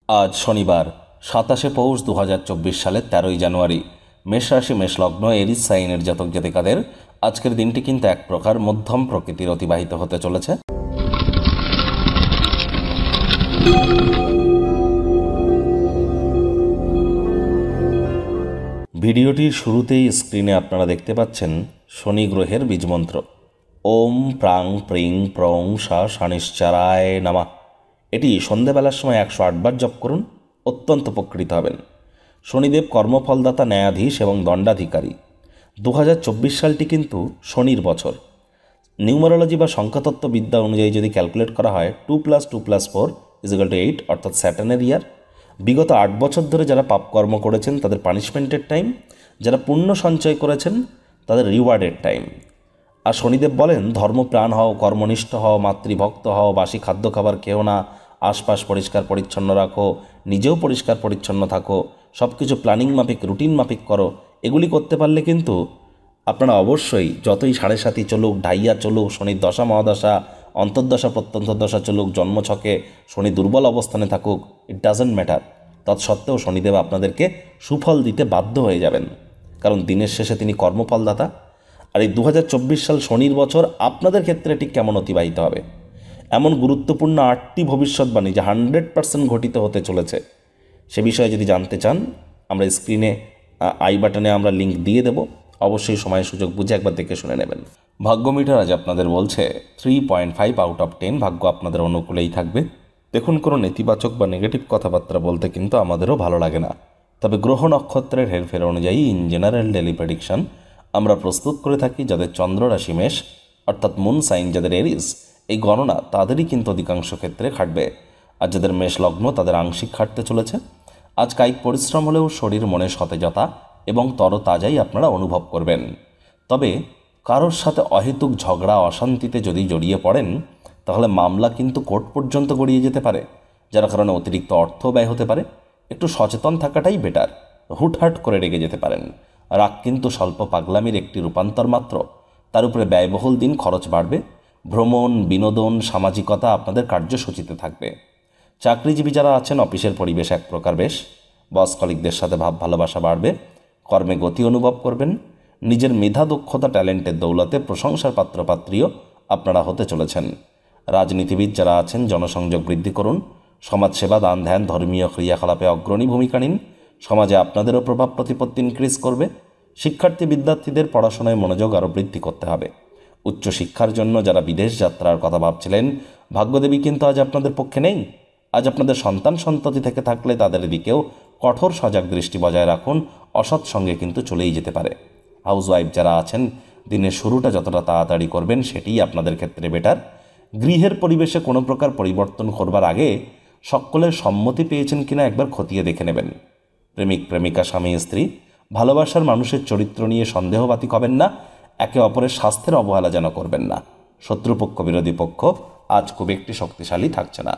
আজ শনিবার 27শে পৌষ 2024 সালের 13ই জানুয়ারি। মেষ রাশি মেষ লগ্ন এরিস সাইনের জাতক জাতিকাদের আজকের দিনটি কিন্তু এক প্রকার মধ্যম প্রকৃতির অতিবাহিত হতে চলেছে। ভিডিওটির শুরুতেই স্ক্রিনে আপনারা দেখতে পাচ্ছেন শনি গ্রহের বীজমন্ত্র ওম প্রাং প্রিং প্রং সা শানিশ্চারায় নামা। এটি সন্ধেবেলার সময় 108 বার জপ করুন, অত্যন্ত উপকৃত হবেন। শনিদেব কর্মফলদাতা, ন্যায়াধীশ এবং দণ্ডাধিকারী। 2024 সালটি কিন্তু শনির বছর। নিউমারোলজি বা সংখ্যাতত্ত্ব বিদ্যা অনুযায়ী যদি ক্যালকুলেট করা হয় 2+2+4 = 8, অর্থাৎ স্যাটার্নের ইয়ার। বিগত 8 বছর ধরে যারা পাপকর্ম করেছেন তাদের পানিশমেন্টের টাইম, যারা পুণ্য সঞ্চয় করেছেন তাদের রিওয়ার্ডের টাইম। আর শনিদেব বলেন ধর্মপ্রাণ হও, কর্মনিষ্ঠ হও, মাতৃভক্ত হও, বাসি খাদ্য খাবার খেও না, আশপাশ পরিষ্কার পরিচ্ছন্ন রাখো, নিজেও পরিষ্কার পরিচ্ছন্ন থাকো, সব কিছু প্ল্যানিং মাফিক রুটিন মাফিক করো। এগুলি করতে পারলে কিন্তু আপনারা অবশ্যই যতই 7.5 চলুক, ঢাইয়া চলুক, শনির দশা মহাদশা, অন্তর্দশা প্রত্যন্তর্দশা চলুক, জন্মছকে শনি দুর্বল অবস্থানে থাকুক, ইট ডাজেন্ট ম্যাটার, তৎসত্ত্বেও শনিদেব আপনাদেরকে সুফল দিতে বাধ্য হয়ে যাবেন, কারণ দিনের শেষে তিনি কর্মফলদাতা। আর এই 2024 সাল শনির বছর আপনাদের ক্ষেত্রে ঠিক কেমন অতিবাহিত হবে, এমন গুরুত্বপূর্ণ 8টি ভবিষ্যৎবাণী যা 100% ঘটিত হতে চলেছে, সে বিষয়ে যদি জানতে চান আমরা স্ক্রিনে আই বাটনে আমরা লিঙ্ক দিয়ে দেব। অবশ্যই সময় সুযোগ বুঝে একবার দেখে শুনে নেবেন। ভাগ্য মিটার আজ আপনাদের বলছে 3.5 আউট অফ 10। ভাগ্য আপনাদের অনুকূলেই থাকবে। দেখুন, কোনো নেতিবাচক বা নেগেটিভ কথাবার্তা বলতে কিন্তু আমাদেরও ভালো লাগে না, তবে গ্রহ নক্ষত্রের হেরফের অনুযায়ী ইন জেনারেল ডেলি প্রেডিকশন আমরা প্রস্তুত করে থাকি। যাদের চন্দ্র রাশি মেষ, অর্থাৎ মুন সাইন যাদের এরিস, এই গণনা তাদেরই কিন্তু অধিকাংশ ক্ষেত্রে খাটবে। আর যাদের মেষ লগ্ন তাদের আংশিক খাটতে চলেছে। আজ কায়িক পরিশ্রম হলেও শরীর মনে সতেজতা এবং তরতাজাই আপনারা অনুভব করবেন। তবে কারোর সাথে অহেতুক ঝগড়া অশান্তিতে যদি জড়িয়ে পড়েন তাহলে মামলা কিন্তু কোর্ট পর্যন্ত গড়িয়ে যেতে পারে, যার কারণে অতিরিক্ত অর্থ ব্যয় হতে পারে। একটু সচেতন থাকাটাই বেটার। হুটহাট করে রেগে যেতে পারেন। রাগ কিন্তু স্বল্প পাগলামির একটি রূপান্তর মাত্র। তার উপরে ব্যয়বহুল দিন, খরচ বাড়বে। ভ্রমণ, বিনোদন, সামাজিকতা আপনাদের কার্যসূচিতে থাকবে। চাকরিজীবী যারা আছেন অফিসের পরিবেশ এক প্রকার বেশ। বস কলিকদের সাথে ভাব ভালোবাসা বাড়বে। কর্মে গতি অনুভব করবেন। নিজের মেধা, দক্ষতা, ট্যালেন্টের দৌলতে প্রশংসার পাত্রপাত্রীও আপনারা হতে চলেছেন। রাজনীতিবিদ যারা আছেন জনসংযোগ বৃদ্ধি করুন। সমাজসেবা, দান ধ্যান, ধর্মীয় ক্রিয়াকলাপে অগ্রণী ভূমিকা নিন। সমাজে আপনাদেরও প্রভাব প্রতিপত্তি ইনক্রিজ করবে। শিক্ষার্থী বিদ্যার্থীদের পড়াশোনায় মনোযোগ আরও বৃদ্ধি করতে হবে। উচ্চশিক্ষার জন্য যারা বিদেশ যাত্রার কথা ভাবছিলেন, ভাগ্যদেবী কিন্তু আজ আপনাদের পক্ষে নেই। আজ আপনাদের সন্তান সন্ততি থেকে থাকলে তাদের দিকেও কঠোর সজাগ দৃষ্টি বজায় রাখুন। অসৎ সঙ্গে কিন্তু চলেই যেতে পারে। হাউসওয়াইফ যারা আছেন দিনের শুরুটা যতটা তাড়াতাড়ি করবেন সেটিই আপনাদের ক্ষেত্রে বেটার। গৃহের পরিবেশে কোনো প্রকার পরিবর্তন করবার আগে সকলের সম্মতি পেয়েছেন কিনা একবার খতিয়ে দেখে নেবেন। প্রেমিক প্রেমিকা, স্বামী স্ত্রী, ভালোবাসার মানুষের চরিত্র নিয়ে সন্দেহবাতিক হবেন না। একে অপরের স্বাস্থ্যের অবহেলা যেন করবেন না। শত্রুপক্ষ বিরোধী পক্ষ আজ খুব একটি শক্তিশালী থাকছে না।